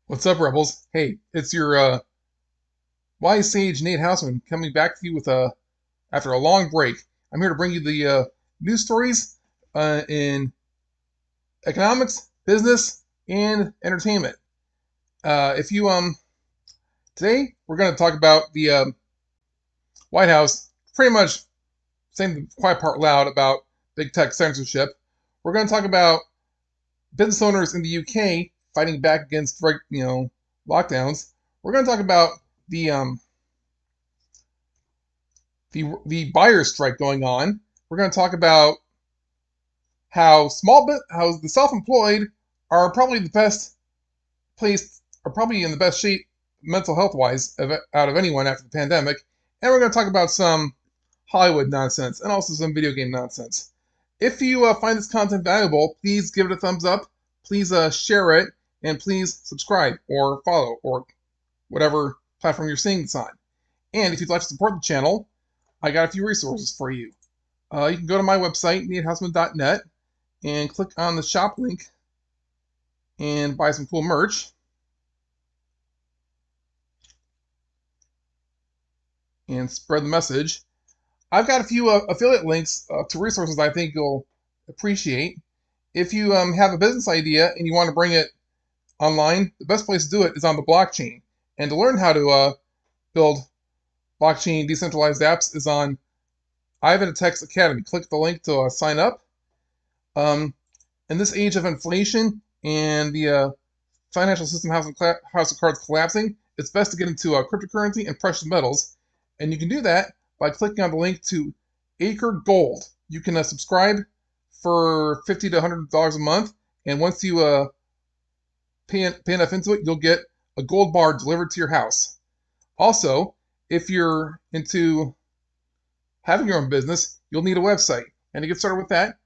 What's up, Rebels? Hey, it's your wise sage Nate Houseman coming back to you with after a long break. I'm here to bring you the news stories in economics, business, and entertainment. If you Today we're going to talk about the White House, pretty much saying the quiet part loud about big tech censorship. We're going to talk about business owners in the UK fighting back against lockdowns. We're going to talk about the the buyer's strike going on. We're going to talk about how the self-employed are probably the best place, are probably in the best shape mental health wise out of anyone after the pandemic. And we're going to talk about some Hollywood nonsense and also some video game nonsense. If you find this content valuable, please give it a thumbs up, please share it, and please subscribe or follow or whatever platform you're seeing this on. And if you'd like to support the channel, I got a few resources for you. You can go to my website, natehouseman.net, and click on the shop link and buy some cool merch. And spread the message. I've got a few affiliate links to resources I think you'll appreciate. If you have a business idea and you want to bring it online, the best place to do it is on the blockchain. And to learn how to build blockchain decentralized apps is on Ivan Tech's Academy. Click the link to sign up. In this age of inflation and the financial system house of cards collapsing, it's best to get into cryptocurrency and precious metals. And you can do that by clicking on the link to Acre Gold. You can subscribe for $50 to $100 a month. And once you pay enough into it, you'll get a gold bar delivered to your house. Also, if you're into having your own business, you'll need a website. And to get started with that,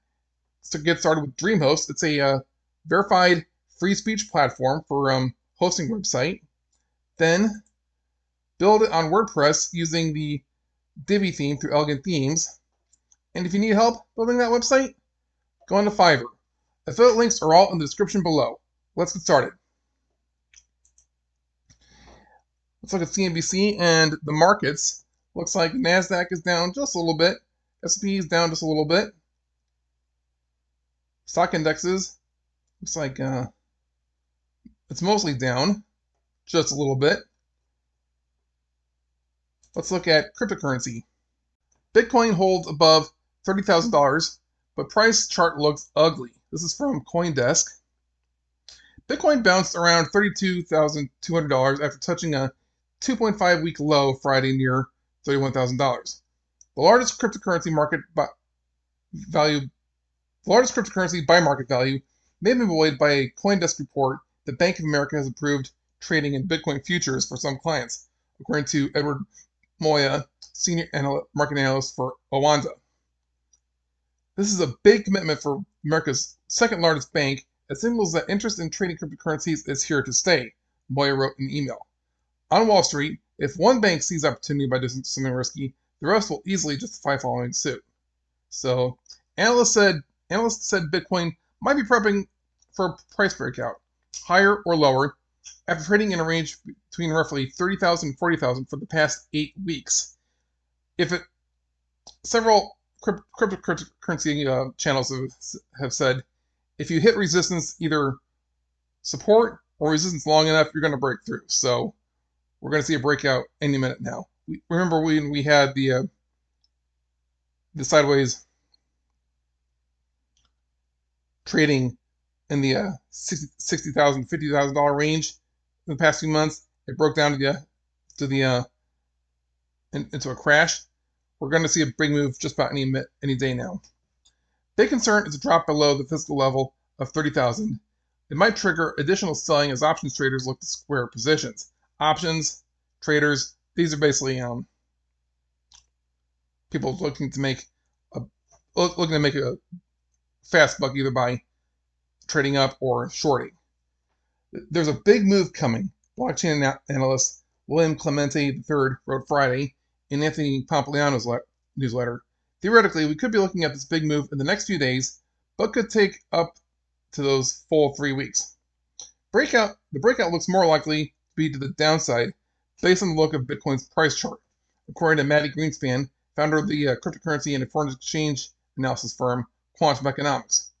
to get started with DreamHost, it's a verified free speech platform for hosting website. Then build it on WordPress using the Divi theme through Elegant Themes. And if you need help building that website, go on to Fiverr. Affiliate links are all in the description below. Let's get started. Let's look at CNBC and the markets. Looks like NASDAQ is down just a little bit. S&P is down just a little bit. Stock indexes, looks like it's mostly down just a little bit. Let's look at cryptocurrency. Bitcoin holds above $30,000, but price chart looks ugly. This is from CoinDesk. Bitcoin bounced around $32,200 after touching a 2.5-week low Friday near $31,000. The largest cryptocurrency by market value may have been buoyed by a CoinDesk report that Bank of America has approved trading in Bitcoin futures for some clients, according to Edward Moya, senior market analyst for Owanda. This is a big commitment for America's second largest bank. It signals that interest in trading cryptocurrencies is here to stay, Moya wrote in an email. On Wall Street, if one bank sees opportunity by doing something risky, the rest will easily justify following suit. So, analysts said Bitcoin might be prepping for a price breakout, higher or lower, after trading in a range between roughly 30,000 and 40,000 for the past 8 weeks. Several cryptocurrency channels have said, if you hit resistance, either support or resistance long enough, you're going to break through. So we're going to see a breakout any minute now. Remember when we had the sideways trading in the $60,000, $50,000 range in the past few months? It broke down into a crash. We're going to see a big move just about any day now. Big concern is a drop below the physical level of 30,000. It might trigger additional selling as options traders look to square positions. Options traders, these are basically people looking to make a fast buck either by trading up or shorting. There's a big move coming. Blockchain analyst William Clemente III wrote Friday in Anthony Pompliano's newsletter. Theoretically, we could be looking at this big move in the next few days, but could take up to those full 3 weeks. The breakout looks more likely to be to the downside based on the look of Bitcoin's price chart, according to Matty Greenspan, founder of the cryptocurrency and foreign exchange analysis firm Quantum Economics.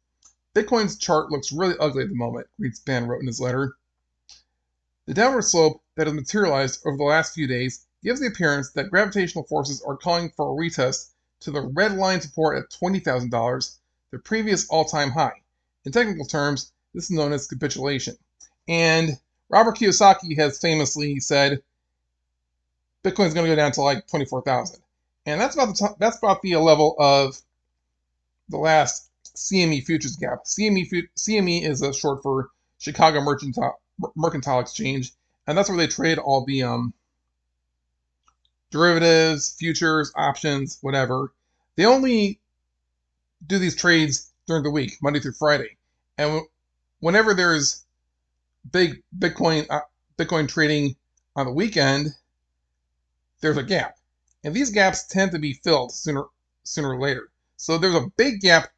Bitcoin's chart looks really ugly at the moment, Greenspan wrote in his letter. The downward slope that has materialized over the last few days gives the appearance that gravitational forces are calling for a retest to the red line support at $20,000, the previous all-time high. In technical terms, this is known as capitulation. And Robert Kiyosaki has famously said Bitcoin's going to go down to like 24,000. And that's about the level of the last CME futures gap. CME is a short for Chicago Mercantile Exchange, and that's where they trade all the derivatives, futures, options, whatever. They only do these trades during the week, Monday through Friday. And whenever there's big Bitcoin trading on the weekend, there's a gap. And these gaps tend to be filled sooner or later. So there's a big gap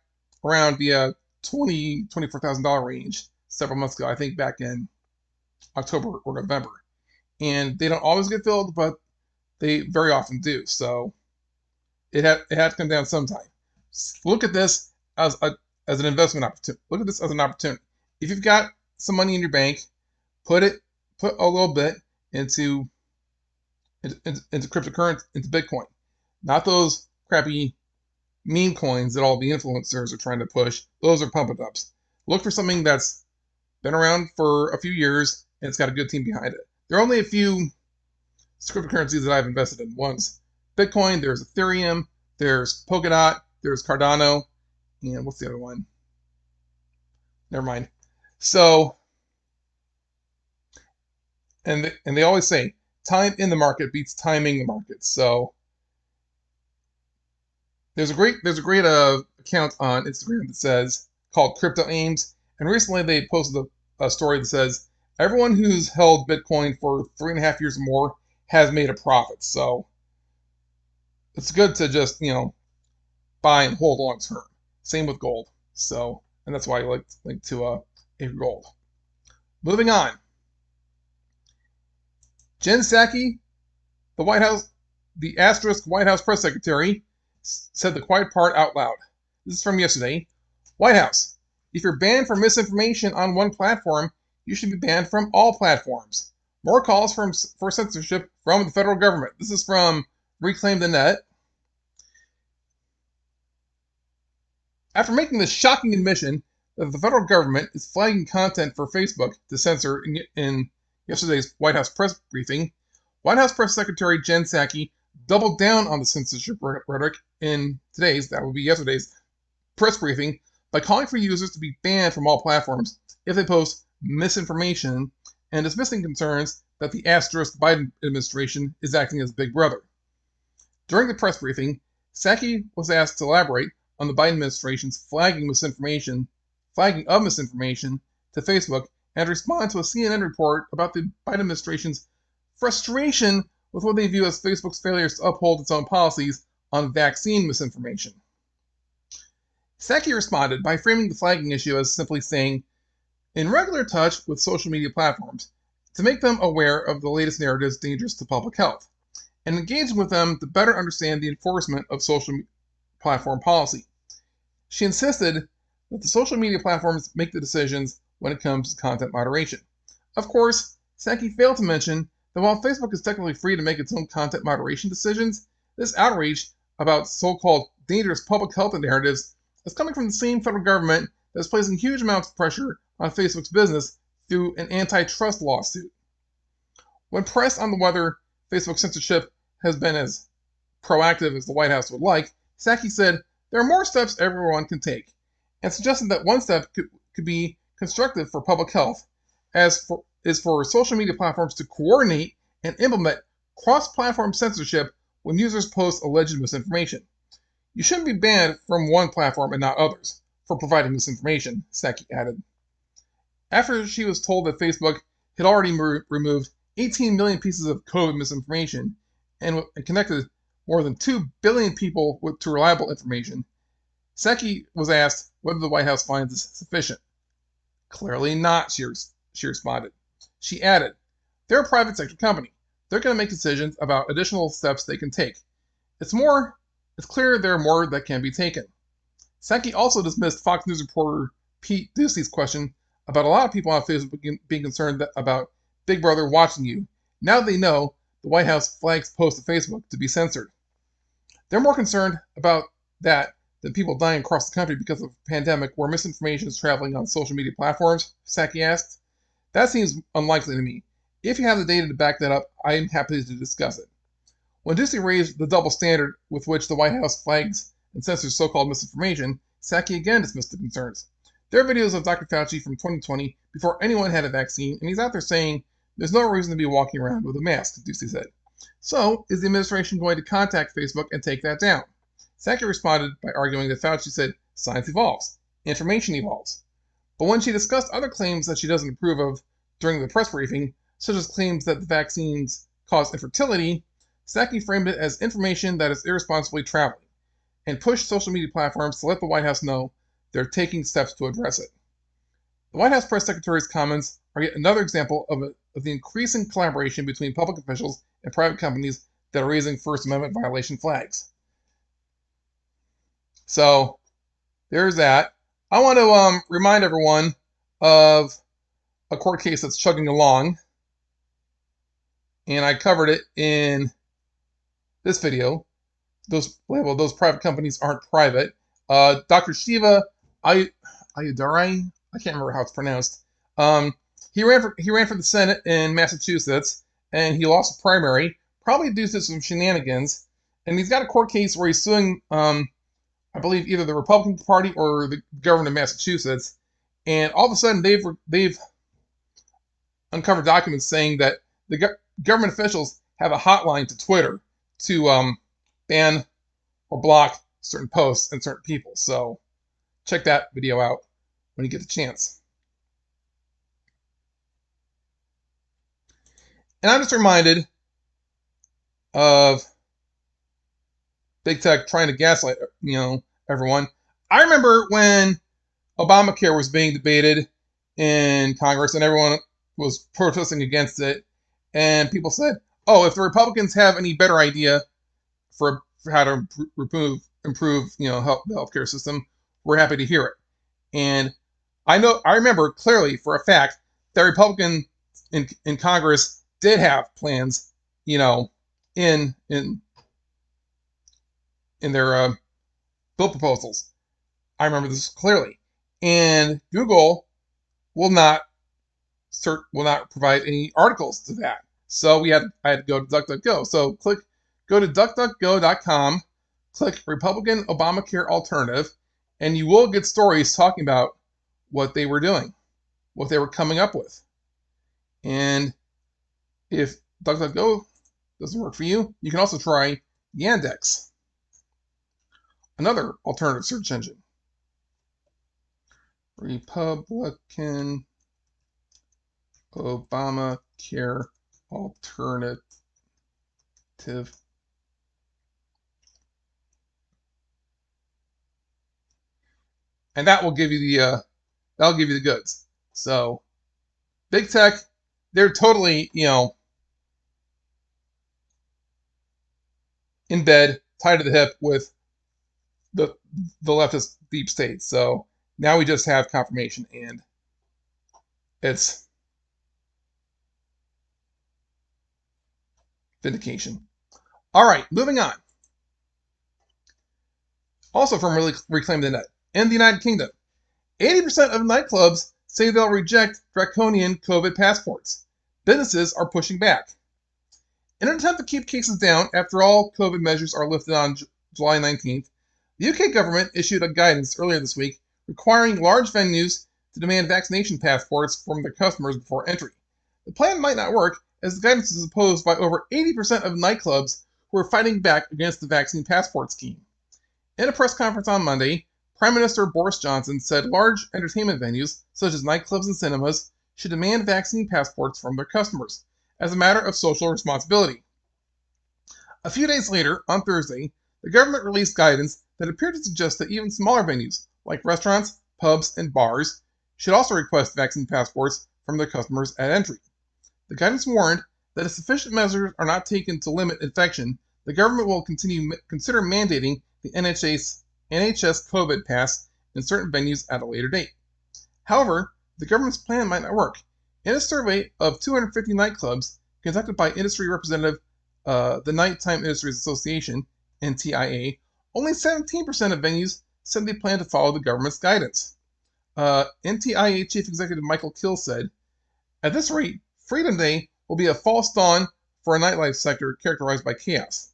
around the $24,000 range several months ago, I think back in October or November. And they don't always get filled, but they very often do. So it had to come down sometime. Look at this as an investment opportunity. Look at this as an opportunity. If you've got some money in your bank, put a little bit into cryptocurrency, into Bitcoin. Not those crappy meme coins that all the influencers are trying to push. Those are pump it ups. Look for something that's been around for a few years and it's got a good team behind it. There are only a few cryptocurrencies that I've invested in. One's Bitcoin, there's Ethereum, there's Polkadot, there's Cardano, and what's the other one? Never mind. So, and they always say time in the market beats timing the market. So there's a great account on Instagram that says called Crypto Aims, and recently they posted a story that says everyone who's held Bitcoin for 3.5 years or more has made a profit. So it's good to just buy and hold long term. Same with gold. So, and that's why I like to gold. Moving on. Jen Psaki, the asterisk White House press secretary, said the quiet part out loud. This is from yesterday. White House, if you're banned for misinformation on one platform, you should be banned from all platforms. More calls for censorship from the federal government. This is from Reclaim the Net. After making the shocking admission that the federal government is flagging content for Facebook to censor in yesterday's White House press briefing, White House Press Secretary Jen Psaki doubled down on the censorship rhetoric in yesterday's press briefing by calling for users to be banned from all platforms if they post misinformation and dismissing concerns that the asterisk Biden administration is acting as Big Brother. During the press briefing, Psaki was asked to elaborate on the Biden administration's flagging of misinformation to Facebook and respond to a CNN report about the Biden administration's frustration with what they view as Facebook's failures to uphold its own policies on vaccine misinformation. Psaki responded by framing the flagging issue as simply saying, in regular touch with social media platforms, to make them aware of the latest narratives dangerous to public health, and engaging with them to better understand the enforcement of social platform policy. She insisted that the social media platforms make the decisions when it comes to content moderation. Of course, Psaki failed to mention that while Facebook is technically free to make its own content moderation decisions, this outrage about so-called dangerous public health narratives is coming from the same federal government that is placing huge amounts of pressure on Facebook's business through an antitrust lawsuit. When pressed on whether Facebook censorship has been as proactive as the White House would like, Psaki said there are more steps everyone can take, and suggested that one step could be constructive for public health, is for social media platforms to coordinate and implement cross-platform censorship when users post alleged misinformation. You shouldn't be banned from one platform and not others for providing misinformation, Psaki added. After she was told that Facebook had already removed 18 million pieces of COVID misinformation and connected more than 2 billion people to reliable information, Psaki was asked whether the White House finds this sufficient. Clearly not, she she responded. She added, "They're a private sector company. They're going to make decisions about additional steps they can take. It's clear there are more that can be taken." Psaki also dismissed Fox News reporter Pete Ducey's question about a lot of people on Facebook being concerned about Big Brother watching you. Now they know the White House flags posts to Facebook to be censored. They're more concerned about that than people dying across the country because of a pandemic where misinformation is traveling on social media platforms, Psaki asked. That seems unlikely to me. If you have the data to back that up, I am happy to discuss it. When Ducey raised the double standard with which the White House flags and censors so-called misinformation, Psaki again dismissed the concerns. There are videos of Dr. Fauci from 2020 before anyone had a vaccine, and he's out there saying there's no reason to be walking around with a mask, Ducey said. So, is the administration going to contact Facebook and take that down? Psaki responded by arguing that Fauci said science evolves, information evolves. But when she discussed other claims that she doesn't approve of during the press briefing, such as claims that the vaccines cause infertility, Psaki framed it as information that is irresponsibly traveling, and pushed social media platforms to let the White House know they're taking steps to address it. The White House press secretary's comments are yet another example of the increasing collaboration between public officials and private companies that are raising First Amendment violation flags. So, there's that. I want to remind everyone of a court case that's chugging along, and I covered it in this video. Those private companies aren't private. Dr. Shiva Ayyadurai, I can't remember how it's pronounced. He ran for the Senate in Massachusetts, and he lost a primary, probably due to some shenanigans. And he's got a court case where he's suing, I believe, either the Republican Party or the government of Massachusetts. And all of a sudden, they've uncovered documents saying that the government officials have a hotline to Twitter to ban or block certain posts and certain people. So check that video out when you get the chance. And I'm just reminded of big tech trying to gaslight, everyone. I remember when Obamacare was being debated in Congress and everyone was protesting against it, and people said, "Oh, if the Republicans have any better idea for how to improve, the healthcare system, we're happy to hear it." And I remember clearly for a fact that Republican in Congress did have plans, in their bill proposals. I remember this clearly. And Google will not provide any articles to that. So I had to go to DuckDuckGo. So go to duckduckgo.com, click Republican Obamacare Alternative, and you will get stories talking about what they were doing, what they were coming up with. And if DuckDuckGo doesn't work for you, you can also try Yandex, another alternative search engine. Republican Obamacare Alternative. And that will give you the goods. So big tech, they're totally, in bed, tied to the hip with the leftist deep state. So now we just have confirmation, and it's vindication. All right, moving on. Also from Reclaim the Net. In the United Kingdom, 80% of nightclubs say they'll reject draconian COVID passports. Businesses are pushing back. In an attempt to keep cases down after all COVID measures are lifted on July 19th, the UK government issued a guidance earlier this week requiring large venues to demand vaccination passports from their customers before entry. The plan might not work, as the guidance is opposed by over 80% of nightclubs who are fighting back against the vaccine passport scheme. In a press conference on Monday, Prime Minister Boris Johnson said large entertainment venues, such as nightclubs and cinemas, should demand vaccine passports from their customers, as a matter of social responsibility. A few days later, on Thursday, the government released guidance that appeared to suggest that even smaller venues, like restaurants, pubs, and bars, should also request vaccine passports from their customers at entry. The guidance warned that if sufficient measures are not taken to limit infection, the government will consider mandating the NHS COVID pass in certain venues at a later date. However, the government's plan might not work. In a survey of 250 nightclubs conducted by industry representative the Nighttime Industries Association, NTIA, only 17% of venues said they plan to follow the government's guidance. NTIA Chief Executive Michael Kill said, "At this rate, Freedom Day will be a false dawn for a nightlife sector characterized by chaos."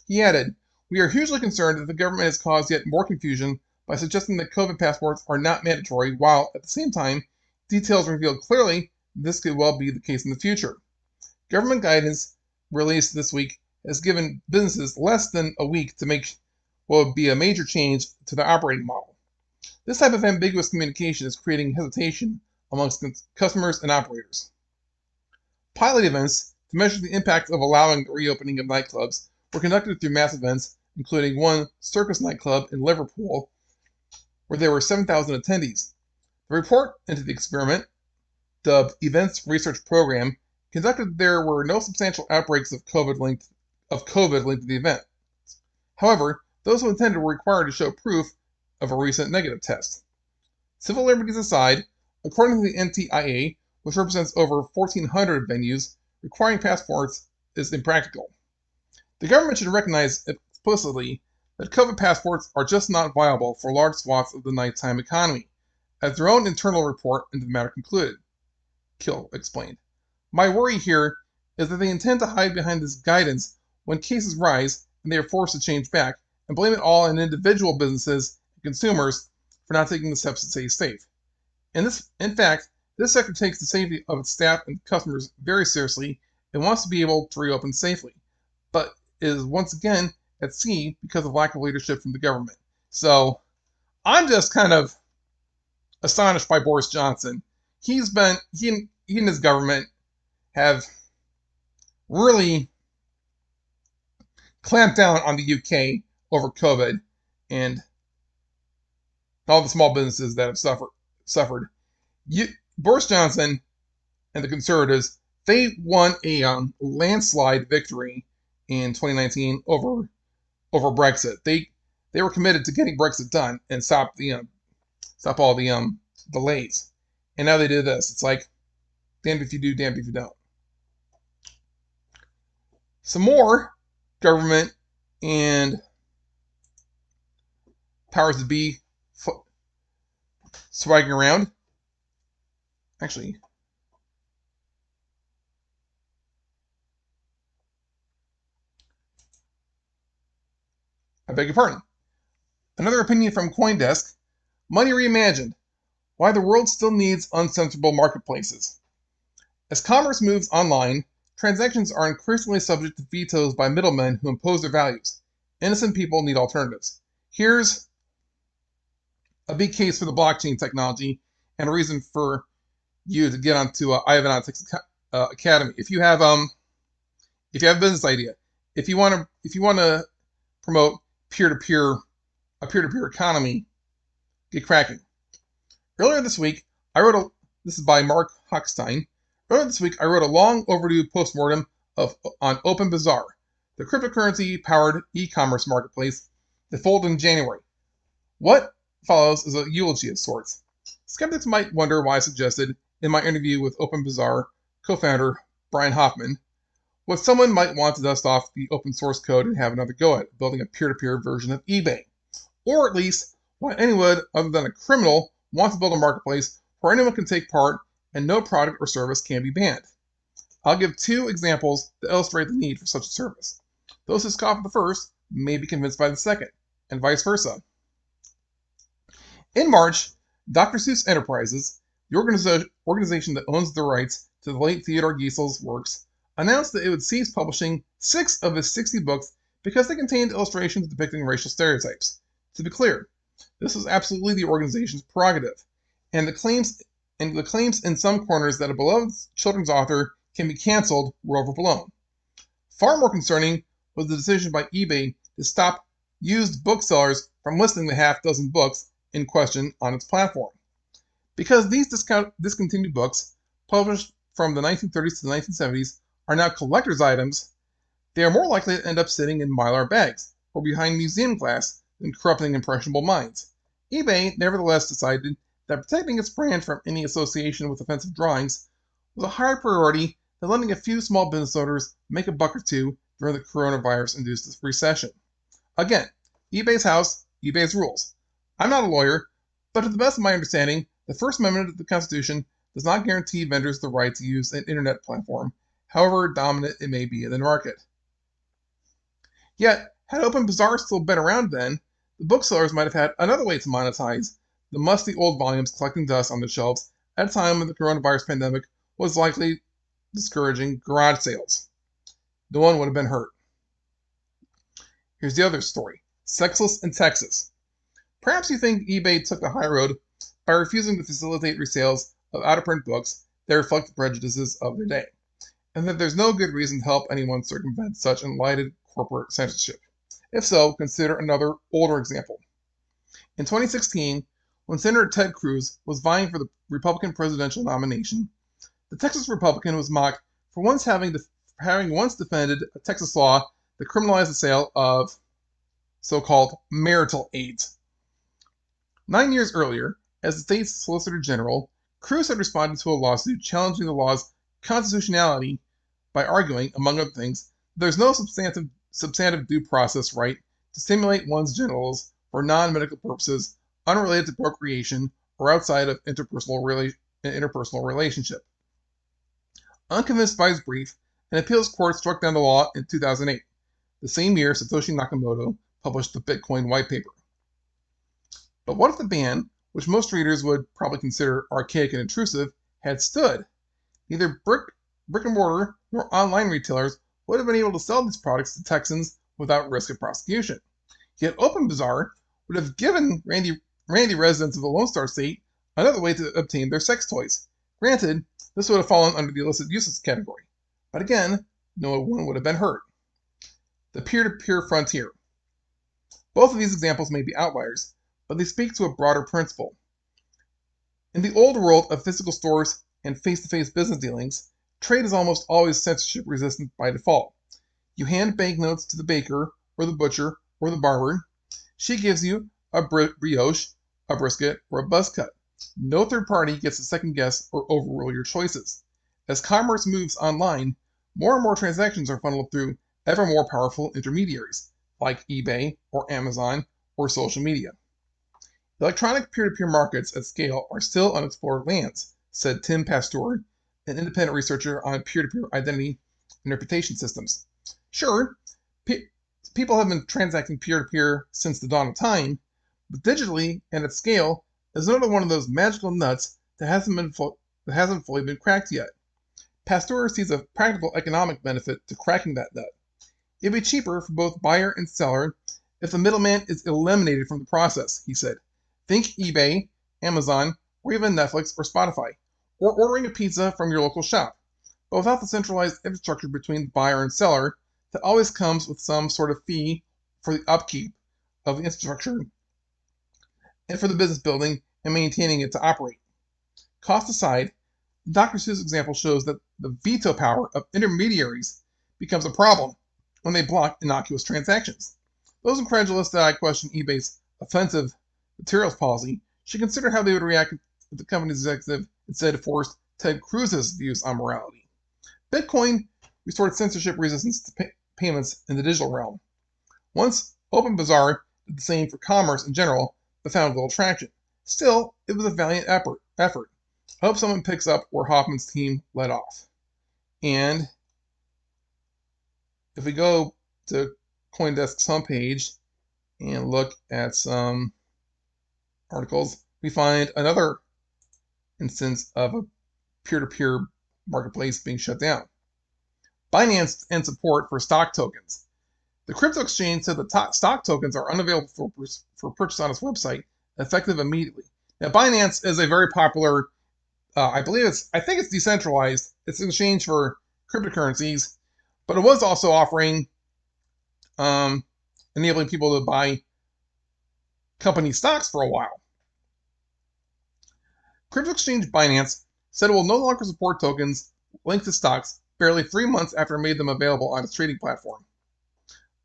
He added, "We are hugely concerned that the government has caused yet more confusion by suggesting that COVID passports are not mandatory, while, at the same time, details reveal clearly this could well be the case in the future. Government guidance released this week has given businesses less than a week to make what would be a major change to their operating model. This type of ambiguous communication is creating hesitation amongst customers and operators." Pilot events to measure the impact of allowing the reopening of nightclubs were conducted through mass events, including one Circus nightclub in Liverpool, where there were 7,000 attendees. The report into the experiment, dubbed Events Research Program, conducted there were no substantial outbreaks of COVID linked to the event. However, those who attended were required to show proof of a recent negative test. Civil liberties aside, according to the NTIA, which represents over 1,400 venues, requiring passports is impractical. The government should recognize explicitly that COVID passports are just not viable for large swaths of the nighttime economy, as their own internal report into the matter concluded. Kill explained, "My worry here is that they intend to hide behind this guidance when cases rise and they are forced to change back, and blame it all on individual businesses and consumers for not taking the steps to stay safe. In fact, this sector takes the safety of its staff and customers very seriously and wants to be able to reopen safely, but is once again at sea because of lack of leadership from the government." So I'm just kind of astonished by Boris Johnson. He and his government have really clamped down on the UK over COVID and all the small businesses that have suffered. Boris Johnson and the Conservatives, they won a landslide victory in 2019 over Brexit. They were committed to getting Brexit done and stop all the delays. And now they did this. It's like, damned if you do, damned if you don't. Some more government and powers that be swagging around. Actually, I beg your pardon. Another opinion from CoinDesk: Money Reimagined, why the world still needs unsensible marketplaces. As commerce moves online, transactions are increasingly subject to vetoes by middlemen who impose their values. Innocent people need alternatives. Here's a big case for the blockchain technology and a reason for you to get onto Ivanautic's Academy. If you have a business idea, if you want to promote a peer-to-peer economy, get cracking. Earlier this week, this is by Mark Hochstein. Earlier this week, I wrote a long overdue postmortem on OpenBazaar, the cryptocurrency-powered e-commerce marketplace that folded in January. What follows is a eulogy of sorts. Skeptics might wonder why I suggested, in my interview with OpenBazaar co-founder Brian Hoffman, what someone might want to dust off the open source code and have another go at building a peer-to-peer version of eBay. Or at least, why anyone other than a criminal wants to build a marketplace where anyone can take part and no product or service can be banned. I'll give two examples to illustrate the need for such a service. Those who scoff at the first may be convinced by the second, and vice versa. In March, Dr. Seuss Enterprises, the organization that owns the rights to the late Theodore Geisel's works, announced that it would cease publishing 6 of his 60 books because they contained illustrations depicting racial stereotypes. To be clear, this was absolutely the organization's prerogative, and the claims in some corners that a beloved children's author can be canceled were overblown. Far more concerning was the decision by eBay to stop used booksellers from listing the half-dozen books in question on its platform. Because these discontinued books published from the 1930s to the 1970s, are now collector's items, they are more likely to end up sitting in Mylar bags or behind museum glass than corrupting impressionable minds. eBay nevertheless decided that protecting its brand from any association with offensive drawings was a higher priority than letting a few small business owners make a buck or two during the coronavirus-induced recession. Again, eBay's house, eBay's rules. I'm not a lawyer, but to the best of my understanding, the First Amendment of the Constitution does not guarantee vendors the right to use an internet platform, however dominant it may be in the market. Yet, had Open Bazaar still been around then, the booksellers might have had another way to monetize the musty old volumes collecting dust on the shelves at a time when the coronavirus pandemic was likely discouraging garage sales. No one would have been hurt. Here's the other story. Sexless in Texas. Perhaps you think eBay took the high road by refusing to facilitate resales of out-of-print books that reflect the prejudices of their day, and that there's no good reason to help anyone circumvent such enlightened corporate censorship. If so, consider another older example. In 2016, when Senator Ted Cruz was vying for the Republican presidential nomination, the Texas Republican was mocked for having once defended a Texas law that criminalized the sale of so-called marital aids. 9 years earlier, as the state's Solicitor General, Cruz had responded to a lawsuit challenging the law's constitutionality by arguing, among other things, that there's no substantive due process right to stimulate one's genitals for non-medical purposes unrelated to procreation or outside of interpersonal relationship. Unconvinced by his brief, an appeals court struck down the law in 2008, the same year Satoshi Nakamoto published the Bitcoin white paper. But what if the ban, which most readers would probably consider archaic and intrusive, had stood? Neither brick and mortar nor online retailers would have been able to sell these products to Texans without risk of prosecution. Yet Open Bazaar would have given Randy residents of the Lone Star State another way to obtain their sex toys. Granted, this would have fallen under the illicit uses category, but again, no one would have been hurt. The peer-to-peer frontier. Both of these examples may be outliers, but they speak to a broader principle. In the old world of physical stores and face-to-face business dealings, trade is almost always censorship-resistant by default. You hand banknotes to the baker, or the butcher, or the barber. She gives you a brioche, a brisket, or a buzz cut. No third party gets to second guess or overrule your choices. As commerce moves online, more and more transactions are funneled through ever more powerful intermediaries, like eBay or Amazon or social media. Electronic peer-to-peer markets at scale are still unexplored lands, said Tim Pasteur, an independent researcher on peer-to-peer identity and reputation systems. Sure, people have been transacting peer-to-peer since the dawn of time, but digitally and at scale is another one of those magical nuts that hasn't fully been cracked yet. Pasteur sees a practical economic benefit to cracking that nut. It'd be cheaper for both buyer and seller if the middleman is eliminated from the process, he said. Think eBay, Amazon, or even Netflix or Spotify, or ordering a pizza from your local shop, but without the centralized infrastructure between the buyer and seller that always comes with some sort of fee for the upkeep of the infrastructure and for the business building and maintaining it to operate. Cost aside, Dr. Seuss' example shows that the veto power of intermediaries becomes a problem when they block innocuous transactions. Those incredulous that I question eBay's offensive materials policy should consider how they would react if the company's executive instead forced Ted Cruz's views on morality. Bitcoin restored censorship resistance to payments in the digital realm. Once Open Bazaar did the same for commerce in general, but found little traction. Still, it was a valiant effort. I hope someone picks up where Hoffman's team led off. And if we go to CoinDesk's homepage and look at some articles, we find another instance of a peer-to-peer marketplace being shut down. Binance ends support for stock tokens. The crypto exchange said that stock tokens are unavailable for purchase on its website, effective immediately. Now, Binance is a very popular, I think it's decentralized. It's an exchange for cryptocurrencies, but it was also offering, enabling people to buy company stocks for a while. Crypto exchange Binance said it will no longer support tokens linked to stocks barely 3 months after it made them available on its trading platform.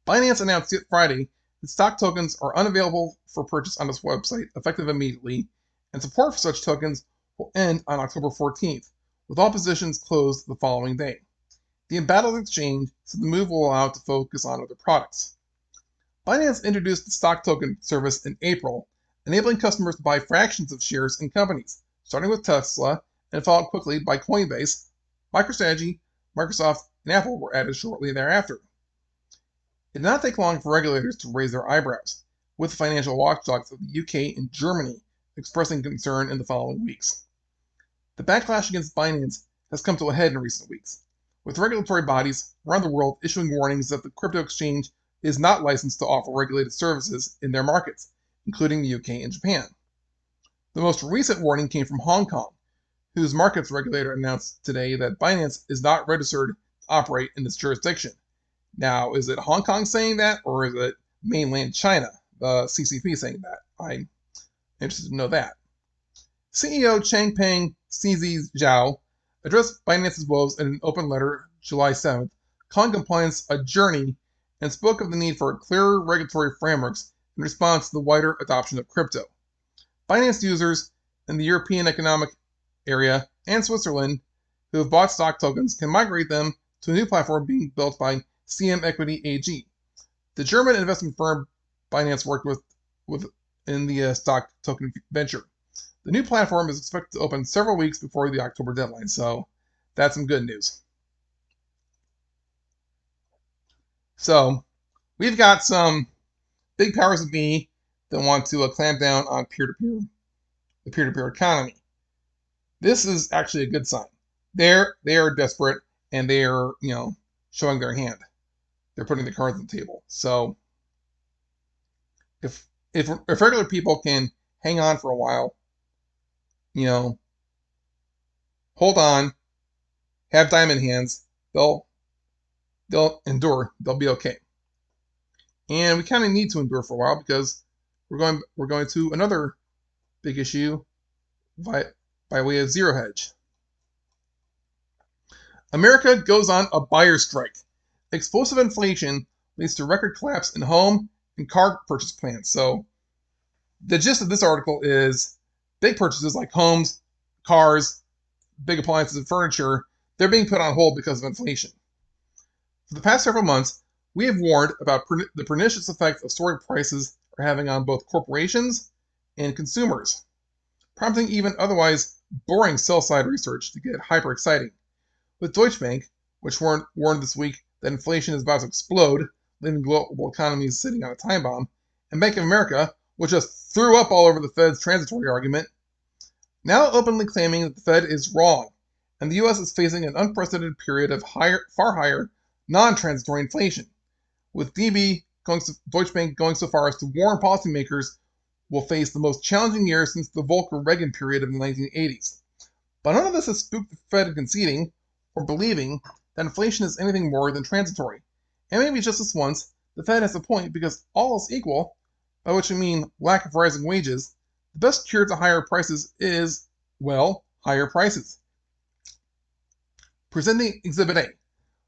Binance announced Friday that stock tokens are unavailable for purchase on its website effective immediately, and support for such tokens will end on October 14th, with all positions closed the following day. The embattled exchange said the move will allow it to focus on other products. Binance introduced the stock token service in April, enabling customers to buy fractions of shares in companies, starting with Tesla and followed quickly by Coinbase. MicroStrategy, Microsoft, and Apple were added shortly thereafter. It did not take long for regulators to raise their eyebrows, with the financial watchdogs of the UK and Germany expressing concern in the following weeks. The backlash against Binance has come to a head in recent weeks, with regulatory bodies around the world issuing warnings that the crypto exchange is not licensed to offer regulated services in their markets, including the UK and Japan. The most recent warning came from Hong Kong, whose markets regulator announced today that Binance is not registered to operate in this jurisdiction. Now, is it Hong Kong saying that, or is it mainland China, the CCP, saying that? I'm interested to know that. CEO Changpeng CZ Zhao addressed Binance's woes in an open letter July 7th, calling compliance a journey, and spoke of the need for clearer regulatory frameworks in response to the wider adoption of crypto. Binance users in the European Economic Area and Switzerland who have bought stock tokens can migrate them to a new platform being built by CM Equity AG, the German investment firm Binance worked with in the stock token venture. The new platform is expected to open several weeks before the October deadline, so that's some good news. So we've got some big powers that be that want to clamp down on the peer-to-peer economy. This is actually a good sign. They are desperate, and they are showing their hand. They're putting the cards on the table. So if regular people can hang on for a while, hold on, have diamond hands, they'll endure. They'll be okay. And we kind of need to endure for a while because we're going to another big issue by way of zero hedge. America goes on a buyer strike. Explosive inflation leads to record collapse in home and car purchase plans. So the gist of this article is big purchases like homes, cars, big appliances, and furniture, they're being put on hold because of inflation. For the past several months, we have warned about the pernicious effect of soaring prices are having on both corporations and consumers, prompting even otherwise boring sell-side research to get hyper exciting. With Deutsche Bank, which warned this week that inflation is about to explode, leaving global economies sitting on a time bomb, and Bank of America, which just threw up all over the Fed's transitory argument, now openly claiming that the Fed is wrong, and the U.S. is facing an unprecedented period of far higher, non-transitory inflation, with Deutsche Bank going so far as to warn policymakers will face the most challenging year since the Volcker-Reagan period of the 1980s. But none of this has spooked the Fed into conceding or believing that inflation is anything more than transitory. And maybe just this once, the Fed has a point because all else equal, by which I mean lack of rising wages, the best cure to higher prices is, well, higher prices. Presenting Exhibit A.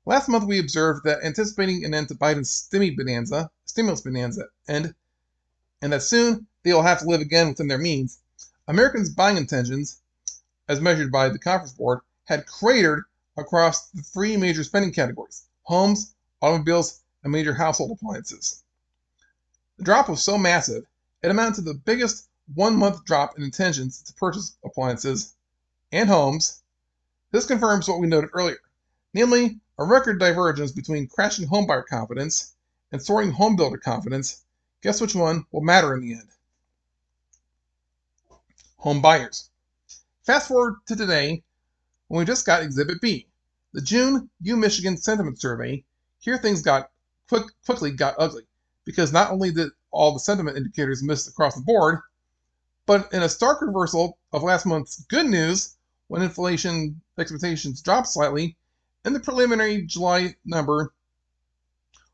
Last month we observed that anticipating an end to Biden's stimulus bonanza, and that soon they will have to live again within their means, Americans' buying intentions, as measured by the Conference Board, had cratered across the three major spending categories: homes, automobiles, and major household appliances. The drop was so massive, it amounted to the biggest one-month drop in intentions to purchase appliances and homes. This confirms what we noted earlier, namely a record divergence between crashing homebuyer confidence and soaring homebuilder confidence. Guess which one will matter in the end? Home buyers. Fast forward to today, when we just got Exhibit B, the June U-Michigan Sentiment Survey. Here things quickly got ugly, because not only did all the sentiment indicators miss across the board, but in a stark reversal of last month's good news, when inflation expectations dropped slightly, in the preliminary July number,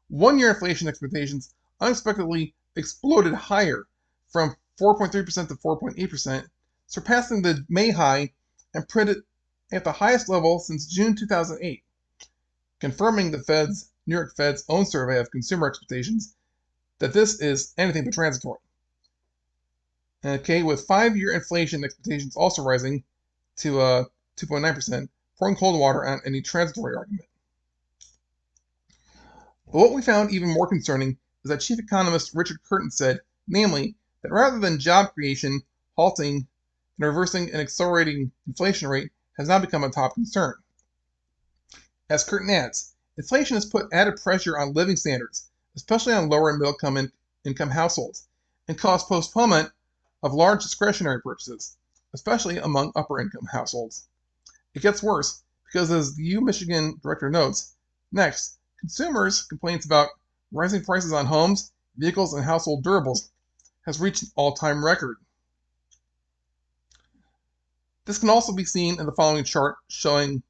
one-year inflation expectations unexpectedly exploded higher from 4.3% to 4.8%, surpassing the May high, and printed at the highest level since June 2008, confirming the New York Fed's own survey of consumer expectations that this is anything but transitory. Okay, with 5-year inflation expectations also rising to 2.9%, pouring cold water on any transitory argument. But what we found even more concerning is that Chief Economist Richard Curtin said, namely, that rather than job creation halting and reversing an accelerating inflation rate has now become a top concern. As Curtin adds, inflation has put added pressure on living standards, especially on lower and middle income households, and caused postponement of large discretionary purchases, especially among upper income households. It gets worse because, as the U Michigan director notes, next, consumers' complaints about rising prices on homes, vehicles, and household durables has reached an all-time record. This can also be seen in the following chart showing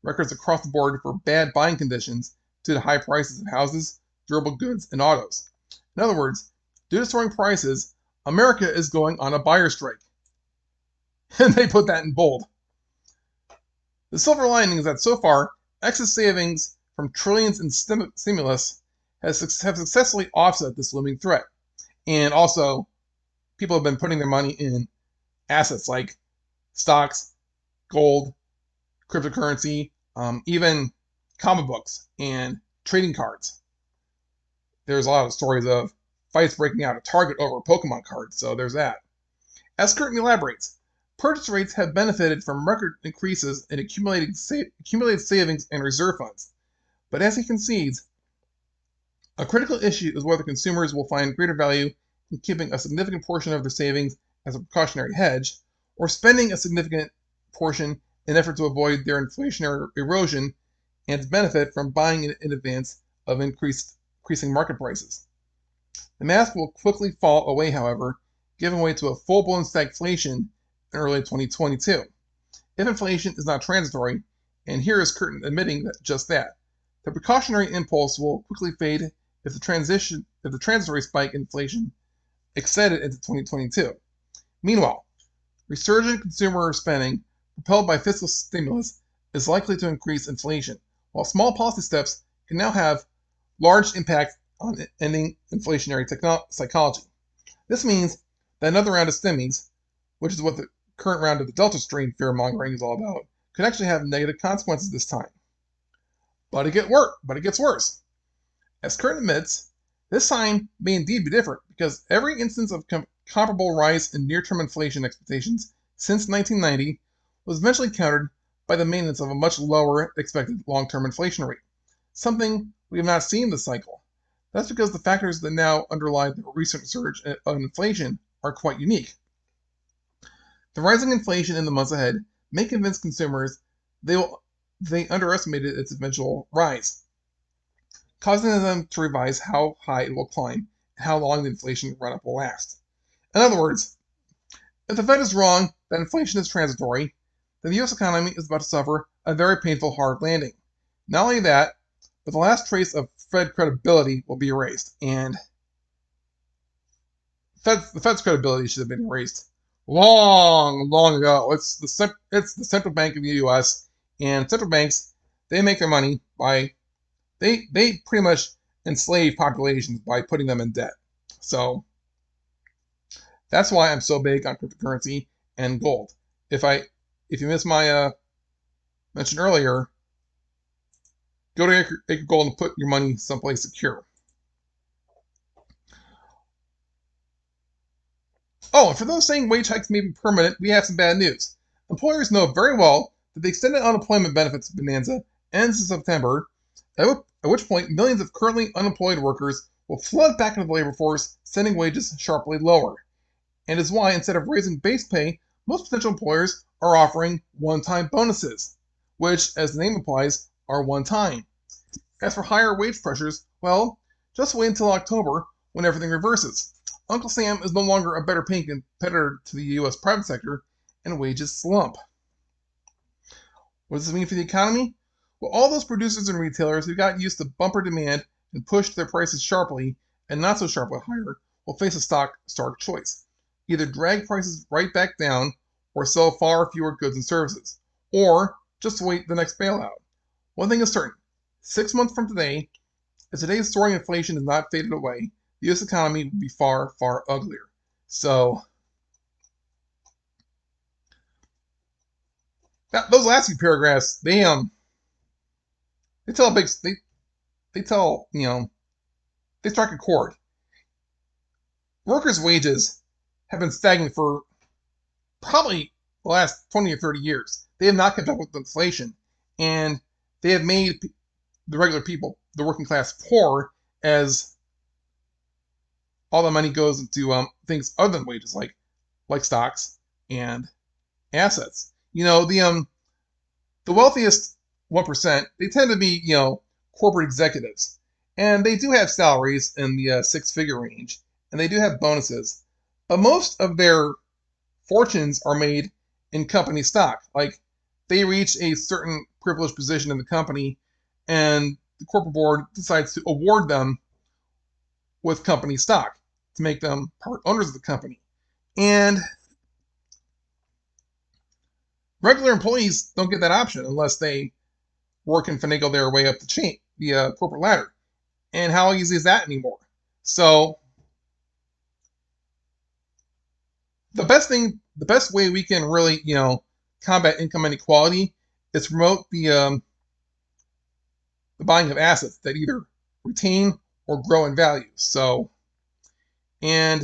records across the board for bad buying conditions due to high prices of houses, durable goods, and autos. In other words, due to soaring prices, America is going on a buyer strike. And they put that in bold. The silver lining is that so far, excess savings from trillions in stimulus have successfully offset this looming threat. And also, people have been putting their money in assets like stocks, gold, cryptocurrency, even comic books and trading cards. There's a lot of stories of fights breaking out at Target over Pokemon cards, so there's that. As Curtin elaborates, purchase rates have benefited from record increases in accumulated savings and reserve funds. But as he concedes, a critical issue is whether consumers will find greater value in keeping a significant portion of their savings as a precautionary hedge, or spending a significant portion in an effort to avoid their inflationary erosion and to benefit from buying in advance of increasing market prices. The mask will quickly fall away, however, giving way to a full-blown stagflation in early 2022. If inflation is not transitory, and here is Curtin admitting just that, the precautionary impulse will quickly fade if the transitory spike in inflation extended into 2022. Meanwhile, resurgent consumer spending propelled by fiscal stimulus is likely to increase inflation, while small policy steps can now have large impact on ending inflationary psychology. This means that another round of stimmies, which is what the current round of the Delta strain fear-mongering is all about, could actually have negative consequences this time. But it gets worse. As Kern admits, this time may indeed be different because every instance of comparable rise in near-term inflation expectations since 1990 was eventually countered by the maintenance of a much lower expected long-term inflation rate, something we have not seen this cycle. That's because the factors that now underlie the recent surge of inflation are quite unique. The rising inflation in the months ahead may convince consumers they underestimated its eventual rise, causing them to revise how high it will climb and how long the inflation run-up will last. In other words, if the Fed is wrong that inflation is transitory, then the U.S. economy is about to suffer a very painful hard landing. Not only that, but the last trace of Fed credibility will be erased, and the Fed's credibility should have been erased long ago. It's the central bank of the U.S., and central banks, they make their money by they pretty much enslave populations by putting them in debt. So that's why I'm so big on cryptocurrency and gold. If you missed my mention earlier, go to Acre Gold and put your money someplace secure. Oh, and for those saying wage hikes may be permanent, we have some bad news. Employers know very well that the extended unemployment benefits bonanza ends in September, at which point millions of currently unemployed workers will flood back into the labor force, sending wages sharply lower. And is why, instead of raising base pay, most potential employers are offering one-time bonuses, which, as the name implies, are one-time. As for higher wage pressures, well, just wait until October when everything reverses. Uncle Sam is no longer a better paying competitor to the U.S. private sector, and wages slump. What does this mean for the economy? Well, all those producers and retailers who got used to bumper demand and pushed their prices sharply and not so sharply higher will face a stark choice. Either drag prices right back down or sell far fewer goods and services. Or just to wait the next bailout. One thing is certain, 6 months from today, if today's soaring inflation is not faded away, the U.S. economy will be far, far uglier. So, those last few paragraphs, they tell a big, they tell, they strike a chord. Workers' wages have been stagnant for probably the last 20 or 30 years. They have not kept up with inflation, and they have made the regular people, the working class, poor, as all the money goes into things other than wages, like stocks and assets. The wealthiest 1%, they tend to be corporate executives, and they do have salaries in the six-figure range, and they do have bonuses, but most of their fortunes are made in company stock. Like, they reach a certain privileged position in the company, and the corporate board decides to award them with company stock to make them part owners of the company. And regular employees don't get that option unless they work and finagle their way up the chain, the corporate ladder. And how easy is that anymore? So the best way we can really, combat income inequality is promote the buying of assets that either retain or grow in value. So, and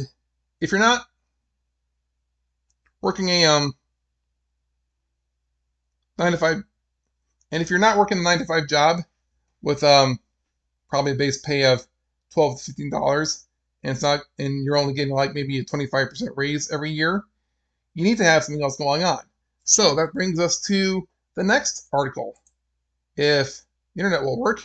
if you're not working a 9 to 5, and if you're not working a 9 to 5 job with probably a base pay of $12 to $15, and you're only getting like maybe a 25% raise every year, you need to have something else going on. So that brings us to the next article. If the internet will work.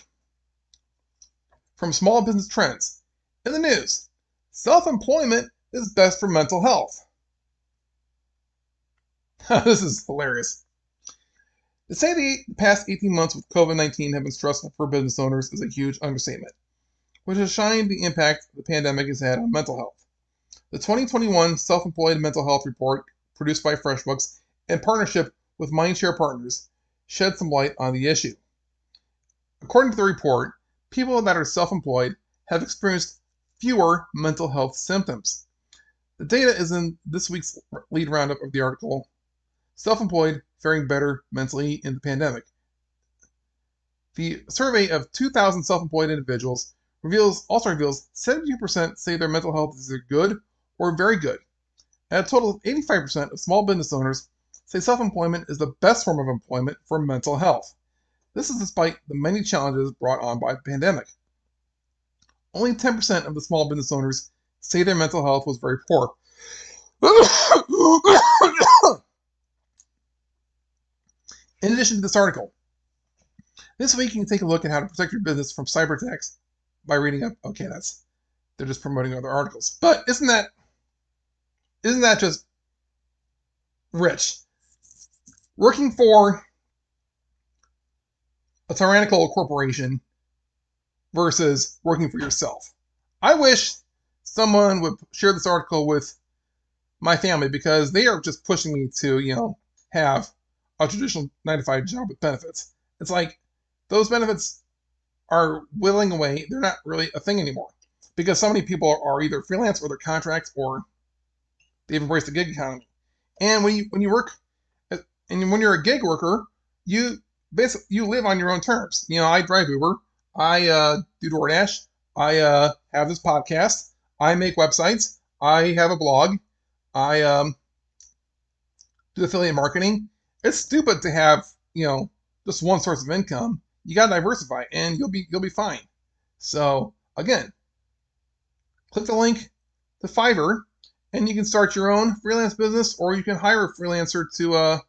From Small Business Trends. In the news, self-employment is best for mental health. This is hilarious. To say the past 18 months with COVID-19 have been stressful for business owners is a huge understatement, which has shined the impact the pandemic has had on mental health. The 2021 Self-Employed Mental Health Report, produced by FreshBooks in partnership with Mindshare Partners, shed some light on the issue. According to the report, people that are self-employed have experienced fewer mental health symptoms. The data is in this week's lead roundup of the article, Self-Employed Faring Better Mentally in the Pandemic. The survey of 2,000 self-employed individuals also reveals 72% say their mental health is either good or very good. And a total of 85% of small business owners say self-employment is the best form of employment for mental health. This is despite the many challenges brought on by the pandemic. Only 10% of the small business owners say their mental health was very poor. In addition to this article, this week you can take a look at how to protect your business from cyber attacks by reading up. Okay, they're just promoting other articles. But isn't that just rich? Working for a tyrannical corporation versus working for yourself. I wish someone would share this article with my family, because they are just pushing me to, have a traditional 9 to 5 job with benefits. It's like those benefits are whittling away. They're not really a thing anymore because so many people are either freelance or they're contracts, or they've embraced the gig economy. And when you work, and when you're a gig worker, you live on your own terms. I drive Uber, I do DoorDash, I have this podcast, I make websites, I have a blog, I do affiliate marketing. It's stupid to have just one source of income. You got to diversify, and you'll be fine. So again, click the link to Fiverr, and you can start your own freelance business, or you can hire a freelancer to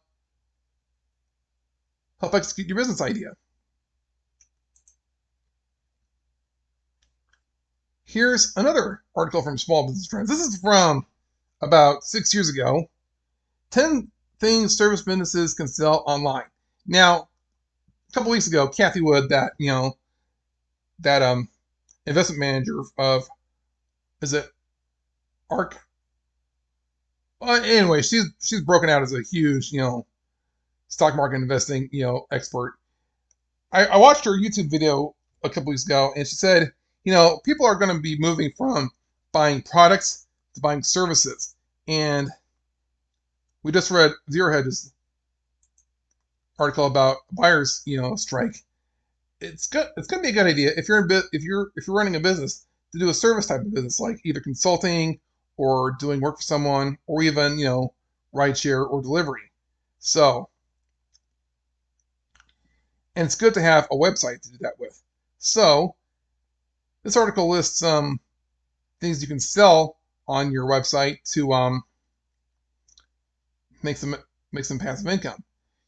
help execute your business idea. Here's another article from Small Business Trends. This is from about 6 years ago. 10 things service businesses can sell online. Now, a couple weeks ago, Kathy Wood, that investment manager of, is it ARC? Anyway, she's broken out as a huge stock market investing, expert. I watched her YouTube video a couple weeks ago, and she said, people are going to be moving from buying products to buying services. And we just read Zero Hedge's article about buyers, strike. It's good. It's going to be a good idea if you're if you're running a business to do a service type of business, like either consulting or doing work for someone, or even rideshare or delivery. So, and it's good to have a website to do that with. So, this article lists things you can sell on your website to make some passive income.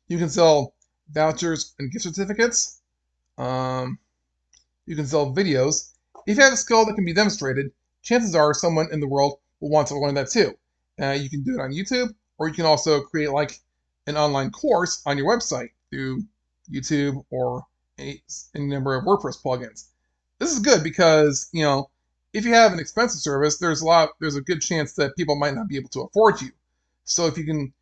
You can sell vouchers and gift certificates. You can sell videos. If you have a skill that can be demonstrated, chances are someone in the world will want to learn that too. You can do it on YouTube, or you can also create like an online course on your website through YouTube or any number of WordPress plugins. This is good because, if you have an expensive service, there's a good chance that people might not be able to afford you. So if you can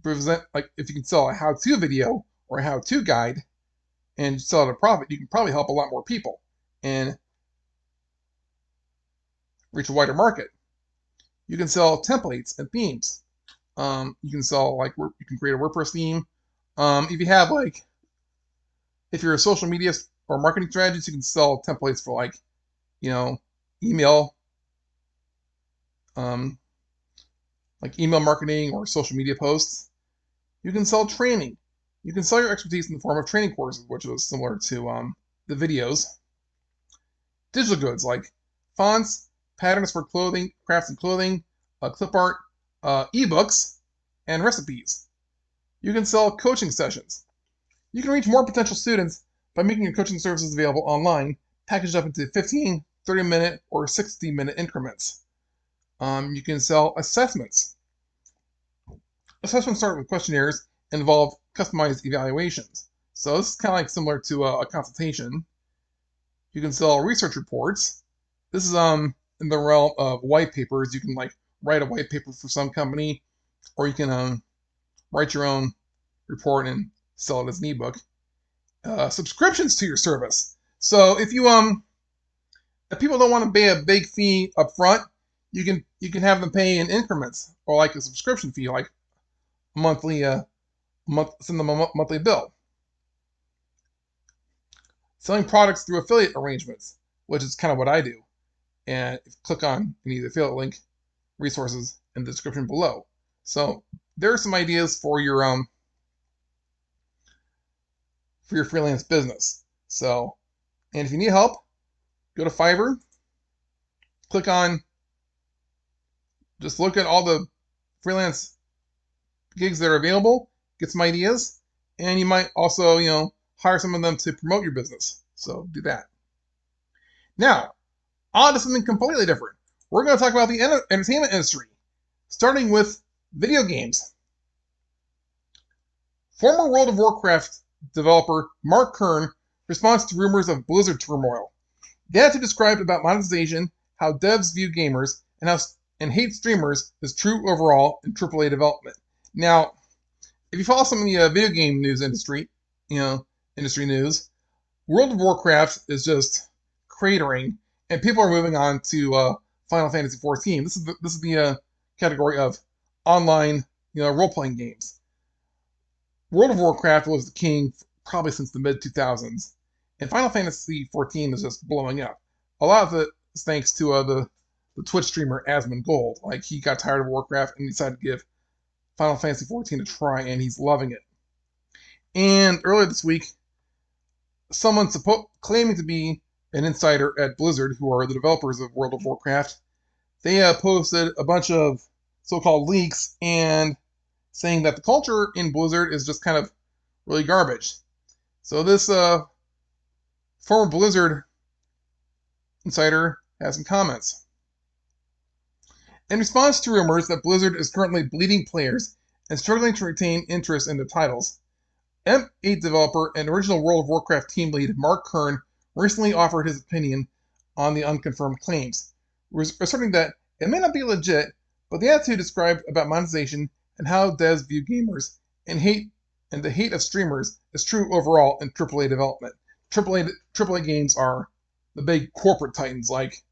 if you can sell a how-to video or a how-to guide and sell at a profit, you can probably help a lot more people and reach a wider market. You can sell templates and themes. You can sell you can create a WordPress theme. If you have if you're a social media or marketing strategist, you can sell templates for email, email marketing or social media posts. You can sell training. You can sell your expertise in the form of training courses, which was similar to the videos. Digital goods like fonts, patterns for clothing, crafts and clothing, clip art, ebooks, and recipes. You can sell coaching sessions. You can reach more potential students by making your coaching services available online, packaged up into 15, 30-minute, or 60-minute increments. You can sell assessments. Assessments start with questionnaires and involve customized evaluations. So this is kind of similar to a consultation. You can sell research reports. This is in the realm of white papers. You can write a white paper for some company, or you can write your own report and sell it as an ebook. Subscriptions to your service. So if people don't want to pay a big fee up front, you can have them pay in increments, or a subscription fee, like monthly send them a monthly bill. Selling products through affiliate arrangements, which is kind of what I do. And click on any of the affiliate link resources in the description below. So there are some ideas for your freelance business. So, and if you need help, go to Fiverr. Click on, just look at all the freelance gigs that are available, get some ideas, and you might also, hire some of them to promote your business. So do that. Now, on to something completely different. We're going to talk about the entertainment industry, starting with video games. Former World of Warcraft developer Mark Kern responds to rumors of Blizzard turmoil. Data described about monetization, how devs view gamers, and hate streamers is true overall in AAA development. Now, if you follow some of the video game news industry, industry news, World of Warcraft is just cratering, and people are moving on to Final Fantasy XIV. This is the category of online, role-playing games. World of Warcraft was the king probably since the mid-2000s, and Final Fantasy XIV is just blowing up. A lot of it is thanks to the Twitch streamer Asmongold. He got tired of Warcraft and decided to give Final Fantasy XIV a try, and he's loving it. And earlier this week, someone claiming to be an insider at Blizzard, who are the developers of World of Warcraft, they posted a bunch of so-called leaks and saying that the culture in Blizzard is just kind of really garbage. So this former Blizzard insider has some comments. In response to rumors that Blizzard is currently bleeding players and struggling to retain interest in their titles, M8 developer and original World of Warcraft team lead Mark Kern recently offered his opinion on the unconfirmed claims, asserting that it may not be legit, but the attitude described about monetization and how devs view gamers and and the hate of streamers is true overall in AAA development. AAA games are the big corporate titans like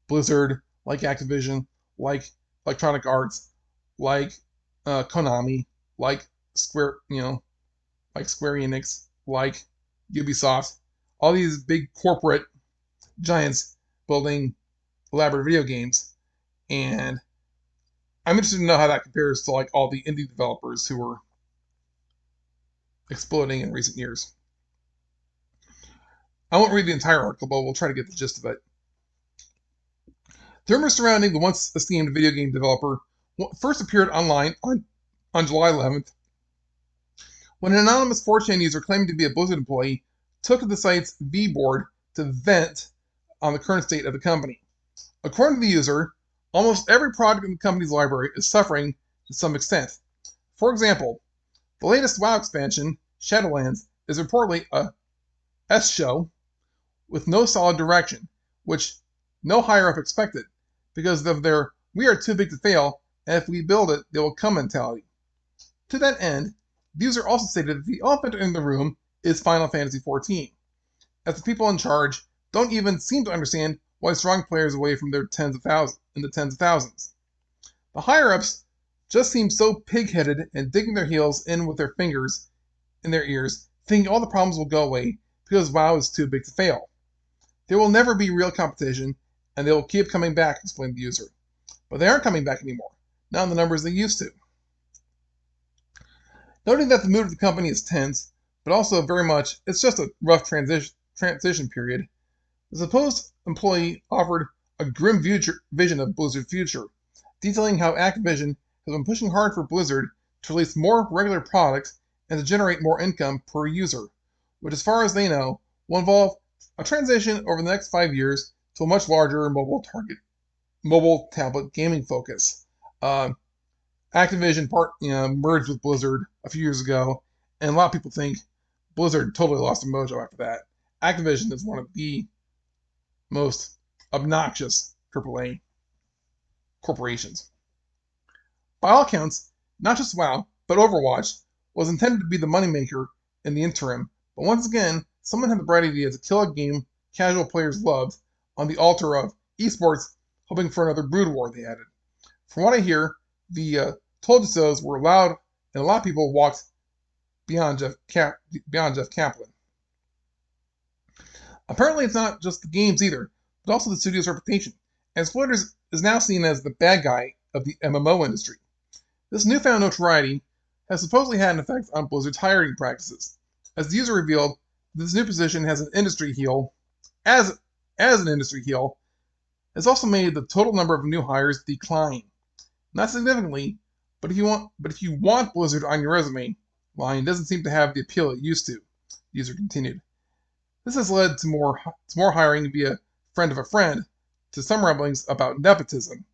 Blizzard, like Activision, like Electronic Arts, like Konami, like Square, like Square Enix, like Ubisoft. All these big corporate giants building elaborate video games, and I'm interested to know how that compares to like all the indie developers who were exploding in recent years. I won't read the entire article, but we'll try to get the gist of it. The rumors surrounding the once esteemed video game developer first appeared online on July 11th when an anonymous 4chan user claiming to be a Blizzard employee took to the site's V-board to vent on the current state of the company. According to the user, almost every product in the company's library is suffering to some extent. For example, the latest WoW expansion, Shadowlands, is reportedly a S show with no solid direction, which no higher up expected because of their "we are too big to fail, and if we build it, they will come" mentality. To that end, the user also stated that the elephant in the room is Final Fantasy XIV, as the people in charge don't even seem to understand why it's drawing players away from their tens of thousands. The higher-ups just seem so pig-headed and digging their heels in with their fingers in their ears, thinking all the problems will go away because WoW is too big to fail. There will never be real competition, and they will keep coming back, explained the user. But they aren't coming back anymore, not in the numbers they used to. Noting that the mood of the company is tense, but also very much it's just a rough transition period, the supposed employee offered a grim vision of Blizzard's future, detailing how Activision has been pushing hard for Blizzard to release more regular products and to generate more income per user, which as far as they know will involve a transition over the next 5 years to a much larger mobile tablet gaming focus. Activision merged with Blizzard a few years ago, and a lot of people think Blizzard totally lost their mojo after that. Activision is one of the most obnoxious AAA corporations. By all accounts, not just WoW, but Overwatch was intended to be the moneymaker in the interim, but once again, someone had the bright idea to kill a game casual players loved on the altar of esports, hoping for another brood war, they added. From what I hear, the told you so's were loud, and a lot of people walked beyond Jeff Kaplan. Apparently, it's not just the games either, but also the studio's reputation, and Exploiters is now seen as the bad guy of the MMO industry. This newfound notoriety has supposedly had an effect on Blizzard's hiring practices, as the user revealed that this new position has an industry heel, as an industry heel, has also made the total number of new hires decline. Not significantly, but if you want Blizzard on your resume line, doesn't seem to have the appeal it used to, the user continued. This has led to more hiring via friend of a friend, to some rumblings about nepotism,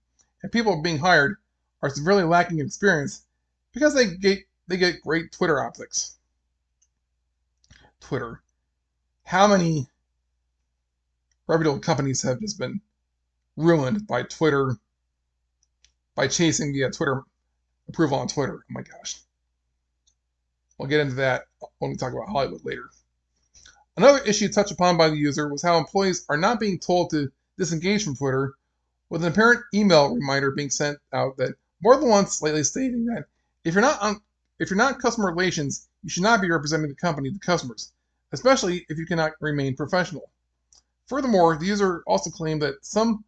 and people being hired are severely lacking in experience because they get great Twitter optics. Twitter. How many reputable companies have just been ruined by Twitter, by chasing the Twitter approval on Twitter? Oh my gosh. We'll get into that when we talk about Hollywood later. Another issue touched upon by the user was how employees are not being told to disengage from Twitter, with an apparent email reminder being sent out that more than once lately stating that if you're not customer relations, you should not be representing the company to customers, especially if you cannot remain professional. Furthermore, the user also claimed that some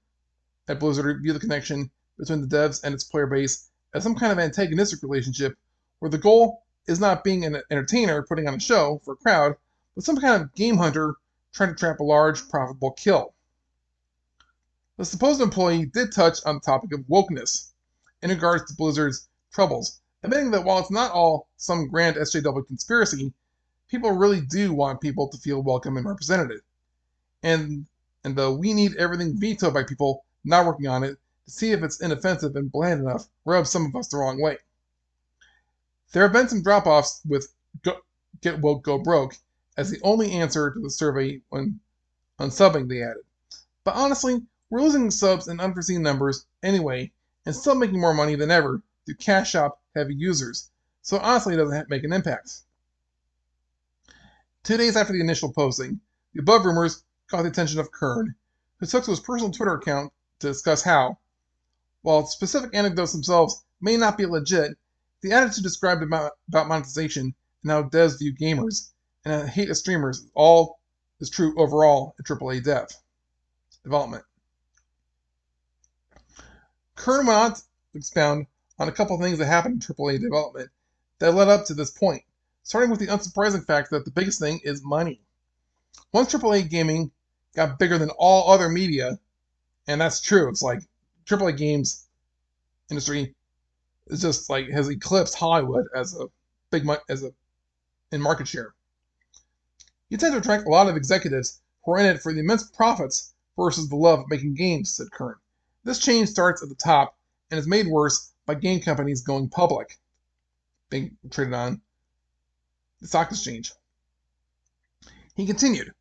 at Blizzard view the connection between the devs and its player base as some kind of antagonistic relationship where the goal is not being an entertainer putting on a show for a crowd, but some kind of game hunter trying to trap a large, profitable kill. The supposed employee did touch on the topic of wokeness in regards to Blizzard's troubles, admitting that while it's not all some grand SJW conspiracy, people really do want people to feel welcome and represented. And the "we need everything" vetoed by people not working on it to see if it's inoffensive and bland enough rubs some of us the wrong way. There have been some drop-offs with Get Woke, Go Broke as the only answer to the survey when unsubbing, they added. But honestly, we're losing subs in unforeseen numbers anyway, and still making more money than ever through cash shop heavy users, so honestly it doesn't make an impact. 2 days after the initial posting, the above rumors caught the attention of Kern, who took to his personal Twitter account to discuss how, while specific anecdotes themselves may not be legit, the attitude described about monetization and how devs view gamers and hate of streamers all is true overall in AAA development. Kern went on to expound on a couple things that happened in AAA development that led up to this point, starting with the unsurprising fact that the biggest thing is money. Once AAA gaming got bigger than all other media, and that's true, it's like AAA games industry is just like has eclipsed Hollywood as a big in market share. You tend to attract a lot of executives who are in it for the immense profits versus the love of making games, said Kern. This change starts at the top and is made worse by game companies going public, being traded on the stock exchange. He continued,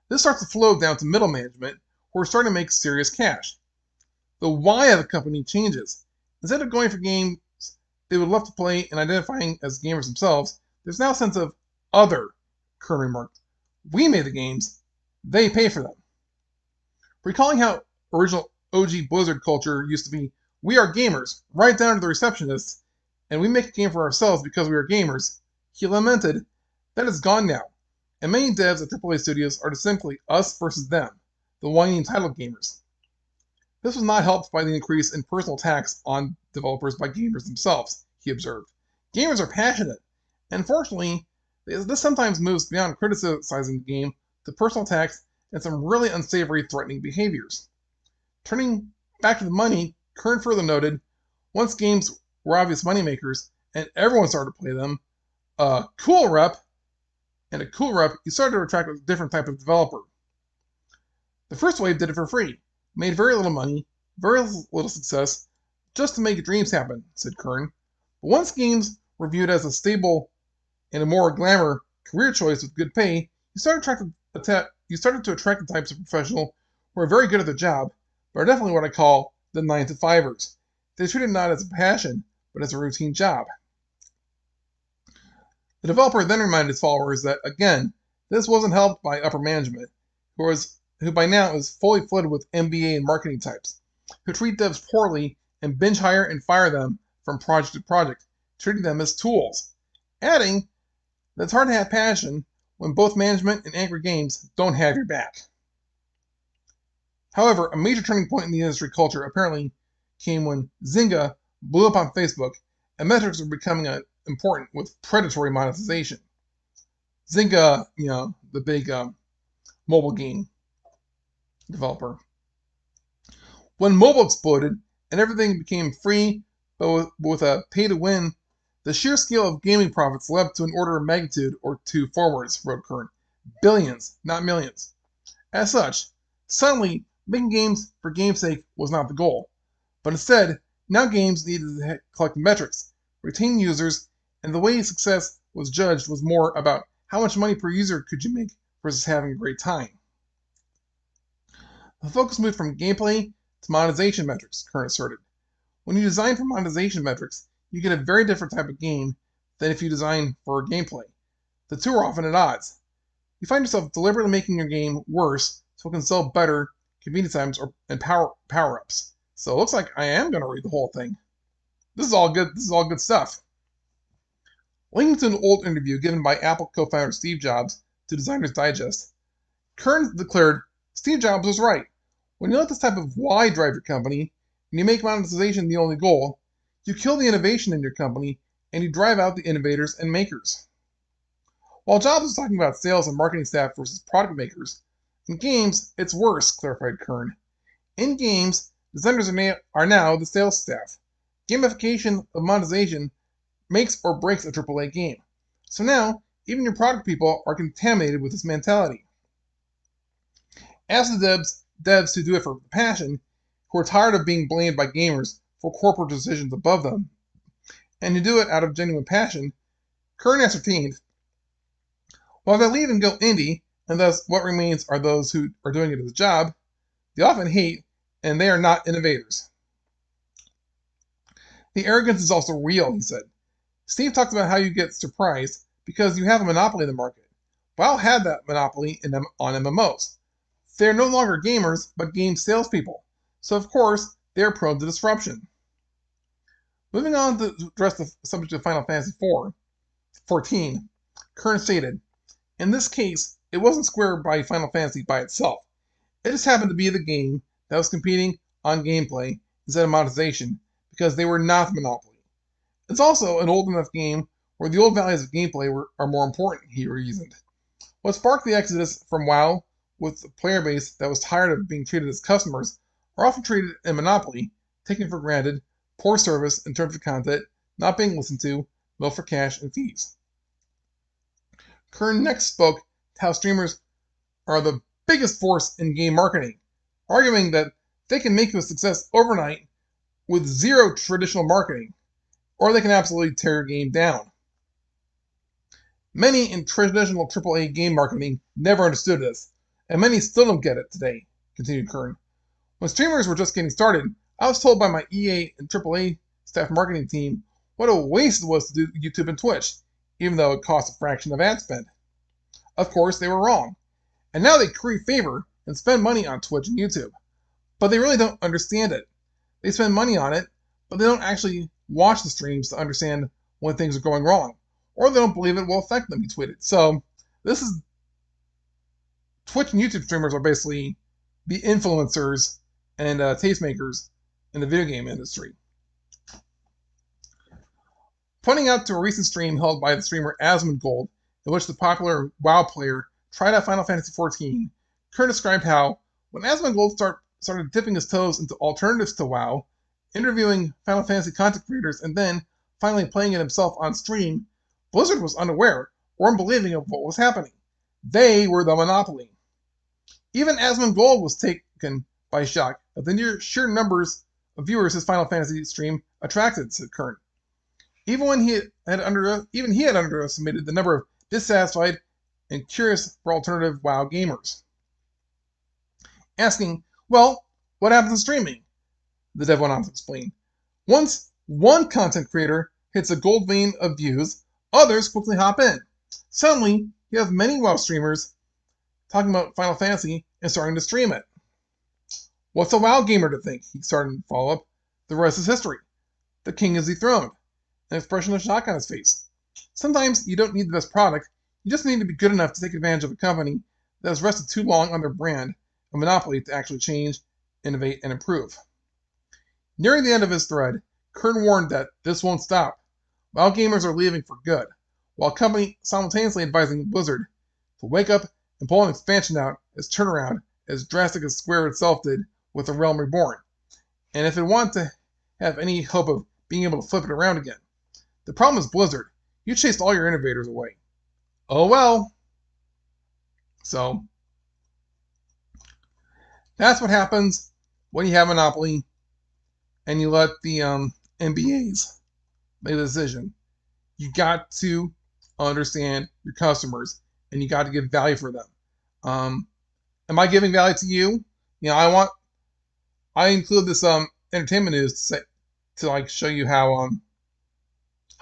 this starts to flow down to middle management who are starting to make serious cash. The why of the company changes. Instead of going for games they would love to play and identifying as gamers themselves, there's now a sense of other, Kern remarked. We made the games, they pay for them. Recalling how original OG Blizzard culture used to be, we are gamers, right down to the receptionists, and we make a game for ourselves because we are gamers, he lamented, that is gone now, and many devs at AAA studios are distinctly us versus them, the whiny entitled gamers. This was not helped by the increase in personal attacks on developers by gamers themselves, he observed. Gamers are passionate, and unfortunately, this sometimes moves beyond criticizing the game to personal attacks and some really unsavory, threatening behaviors. Turning back to the money, Kern further noted, once games were obvious moneymakers and everyone started to play them, a cool rep, you started to attract a different type of developer. The first wave did it for free, made very little money, very little success, just to make dreams happen, said Kern. But once games were viewed as a stable and a more glamour career choice with good pay, you started to attract the types of professional who are very good at their job, but are definitely what I call the 9-to-5ers. They treat it not as a passion, but as a routine job. The developer then reminded his followers that, again, this wasn't helped by upper management, who by now is fully flooded with MBA and marketing types, who treat devs poorly and binge hire and fire them from project to project, treating them as tools. Adding that it's hard to have passion when both management and angry games don't have your back. However, a major turning point in the industry culture apparently came when Zynga blew up on Facebook and metrics were becoming important with predatory monetization. Zynga, the big mobile game developer. When mobile exploded and everything became free, but with a pay-to-win, the sheer scale of gaming profits leapt to an order of magnitude or two forwards, wrote Kern. Billions, not millions. As such, suddenly, making games for game's sake was not the goal, but instead, now games needed to collect metrics, retain users, and the way success was judged was more about how much money per user could you make versus having a great time. The focus moved from gameplay to monetization metrics, Kern asserted. When you design for monetization metrics, you get a very different type of game than if you design for gameplay. The two are often at odds. You find yourself deliberately making your game worse so it can sell better convenience items and power-ups. So it looks like I am going to read the whole thing. This is all good. This is all good stuff. Linking to an old interview given by Apple co-founder Steve Jobs to Designer's Digest, Kern declared, Steve Jobs was right. When you let this type of why drive your company, and you make monetization the only goal, you kill the innovation in your company, and you drive out the innovators and makers. While Jobs was talking about sales and marketing staff versus product makers, in games, it's worse, clarified Kern. In games, designers are now the sales staff. Gamification of monetization makes or breaks a AAA game. So now, even your product people are contaminated with this mentality. Ask the devs who do it for passion, who are tired of being blamed by gamers for corporate decisions above them, and who do it out of genuine passion, Kern ascertained, while they leave and go indie, and thus what remains are those who are doing it as a job, they often hate, and they are not innovators. The arrogance is also real, he said. Steve talked about how you get surprised because you have a monopoly in the market. WoW had that monopoly on MMOs. They're no longer gamers, but game salespeople. So of course, they're prone to disruption. Moving on to address the subject of Final Fantasy 14, Kern stated, in this case, it wasn't Square by Final Fantasy by itself. It just happened to be the game that was competing on gameplay instead of monetization, because they were not the monopoly. It's also an old enough game where the old values of gameplay are more important, he reasoned. What sparked the exodus from WoW with a player base that was tired of being treated as customers are often treated in Monopoly, taken for granted, poor service in terms of content, not being listened to, milk for cash and fees. Kern next spoke to how streamers are the biggest force in game marketing, arguing that they can make you a success overnight with zero traditional marketing, or they can absolutely tear your game down. Many in traditional AAA game marketing never understood this, and many still don't get it today, continued Kern. When streamers were just getting started, I was told by my EA and AAA staff marketing team what a waste it was to do YouTube and Twitch, even though it cost a fraction of ad spend. Of course, they were wrong, and now they curry favor and spend money on Twitch and YouTube. But they really don't understand it. They spend money on it, but they don't actually watch the streams to understand when things are going wrong, or they don't believe it will affect them, he tweeted. So, Twitch and YouTube streamers are basically the influencers and tastemakers in the video game industry. Pointing out to a recent stream held by the streamer Asmongold, in which the popular WoW player tried out Final Fantasy XIV, Kern described how, when Asmongold started dipping his toes into alternatives to WoW, interviewing Final Fantasy content creators, and then finally playing it himself on stream, Blizzard was unaware or unbelieving of what was happening. They were the monopoly. Even Asmongold was taken by shock at the sheer numbers of viewers his Final Fantasy stream attracted, said Kern. Even he had underestimated the number of dissatisfied and curious for alternative WoW gamers. Asking, well, what happens in streaming? The dev went on to explain. Once one content creator hits a gold vein of views, others quickly hop in. Suddenly, you have many WoW streamers talking about Final Fantasy and starting to stream it. What's a WoW gamer to think? He started to follow up. The rest is history. The king is dethroned. An expression of shock on his face. Sometimes you don't need the best product, you just need to be good enough to take advantage of a company that has rested too long on their brand, a monopoly, to actually change, innovate, and improve. Nearing the end of his thread, Kern warned that this won't stop. WoW gamers are leaving for good, while a company simultaneously advising Blizzard to wake up and pull an expansion out as turnaround as drastic as Square itself did with The Realm Reborn. And if it wanted to have any hope of being able to flip it around again. The problem is Blizzard. You chased all your innovators away. Oh well. So, that's what happens when you have a monopoly and you let the MBAs make the decision. You got to understand your customers and you got to give value for them. Am I giving value to you? You know, I include this entertainment news to show you how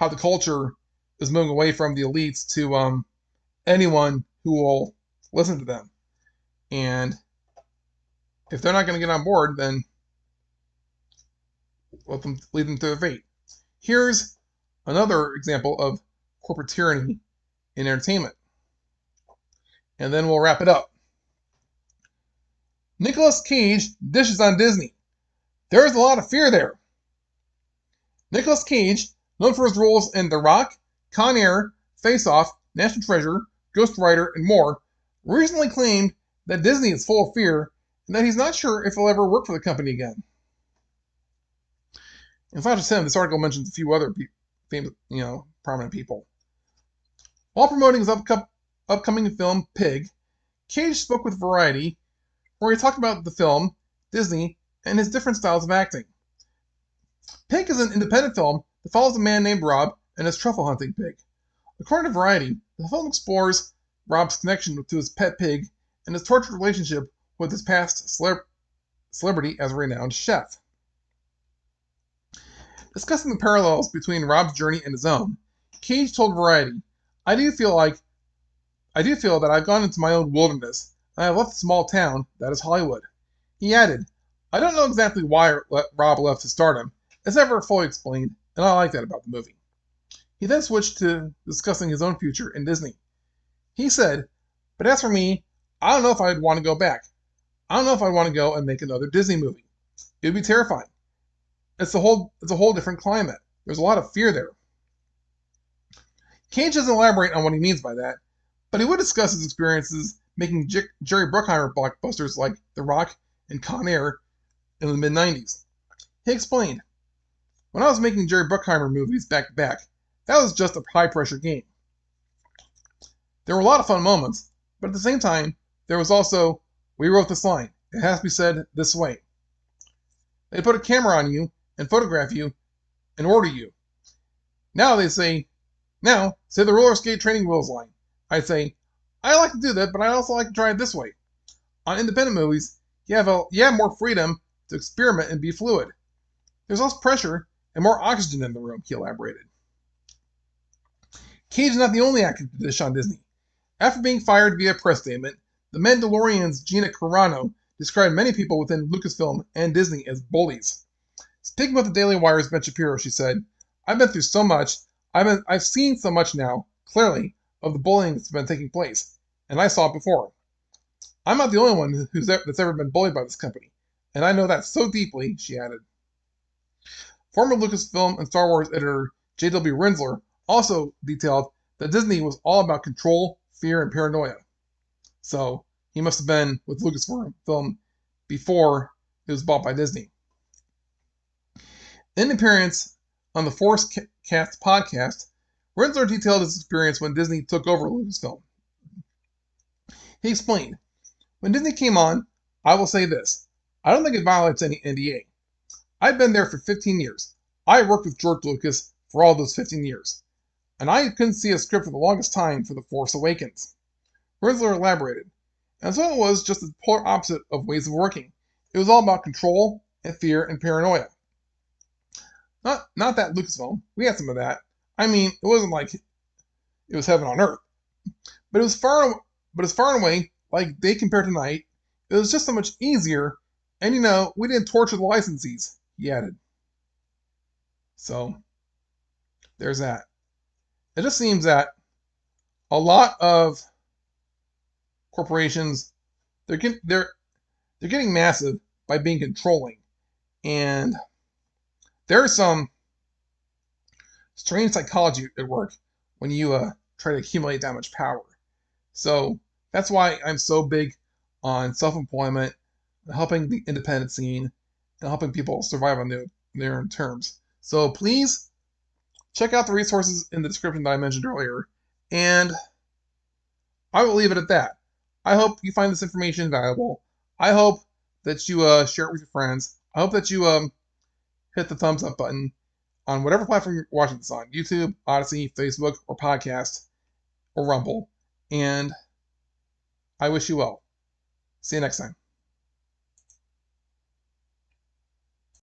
the culture is moving away from the elites to anyone who will listen to them. And if they're not going to get on board, then lead them to their fate. Here's another example of corporate tyranny in entertainment. And then we'll wrap it up. Nicolas Cage dishes on Disney. There's a lot of fear there. Nicolas Cage, known for his roles in The Rock, Con Air, Face Off, National Treasure, Ghost Rider, and more, recently claimed that Disney is full of fear and that he's not sure if he'll ever work for the company again. And it's not just him. This article mentions a few other famous, prominent people. While promoting his upcoming film Pig, Cage spoke with Variety, where he talked about the film, Disney, and his different styles of acting. Pig is an independent film that follows a man named Rob and his truffle hunting pig. According to Variety, the film explores Rob's connection to his pet pig and his tortured relationship with his past celebrity as a renowned chef. Discussing the parallels between Rob's journey and his own, Cage told Variety, I do feel like I do feel that I've gone into my own wilderness, and I have left the small town that is Hollywood. He added, I don't know exactly why Rob left his stardom. It's never fully explained, and I like that about the movie. He then switched to discussing his own future in Disney. He said, but as for me, I don't know if I'd want to go back. I don't know if I'd want to go and make another Disney movie. It would be terrifying. It's a whole different climate. There's a lot of fear there. Cage doesn't elaborate on what he means by that, but he would discuss his experiences making Jerry Bruckheimer blockbusters like The Rock and Con Air in the mid-90s. He explained, when I was making Jerry Bruckheimer movies back to back, that was just a high-pressure game. There were a lot of fun moments, but at the same time, there was also, we wrote this line, it has to be said this way. They put a camera on you and photograph you and order you. Now say the roller skate training wheels line. I'd say, I like to do that, but I also like to try it this way. On independent movies, you have more freedom to experiment and be fluid. There's less pressure and more oxygen in the room, he elaborated. Cage is not the only actor to dish on Disney. After being fired via press statement, the Mandalorian's Gina Carano described many people within Lucasfilm and Disney as bullies. Speaking with the Daily Wire's Ben Shapiro, she said, I've been through so much, I've seen so much now, clearly, of the bullying that's been taking place, and I saw it before. I'm not the only one that's ever been bullied by this company, and I know that so deeply, she added. Former Lucasfilm and Star Wars editor J.W. Rinsler also detailed that Disney was all about control, fear, and paranoia. So, he must have been with Lucasfilm before it was bought by Disney. In an appearance on the Forcecast podcast, Rinsler detailed his experience when Disney took over Lucasfilm. He explained, when Disney came on, I will say this, I don't think it violates any NDA. I've been there for 15 years. I worked with George Lucas for all those 15 years. And I couldn't see a script for the longest time for The Force Awakens. Rinsler elaborated, and so it was just the polar opposite of ways of working. It was all about control and fear and paranoia. Not that Lucasfilm. We had some of that. I mean, it wasn't like it was heaven on earth. But it was far and away, like day compared to night. It was just so much easier, and we didn't torture the licensees, he added. So, there's that. It just seems that a lot of corporations, they're getting massive by being controlling, and there's some strange psychology at work when you try to accumulate that much power. So that's why I'm so big on self-employment, helping the independent scene, and helping people survive on their own terms. So please check out the resources in the description that I mentioned earlier, and I will leave it at that. I hope you find this information valuable. I hope that you share it with your friends. I hope that you hit the thumbs up button on whatever platform you're watching this on, YouTube, Odyssey, Facebook, or podcast, or Rumble. And I wish you well. See you next time.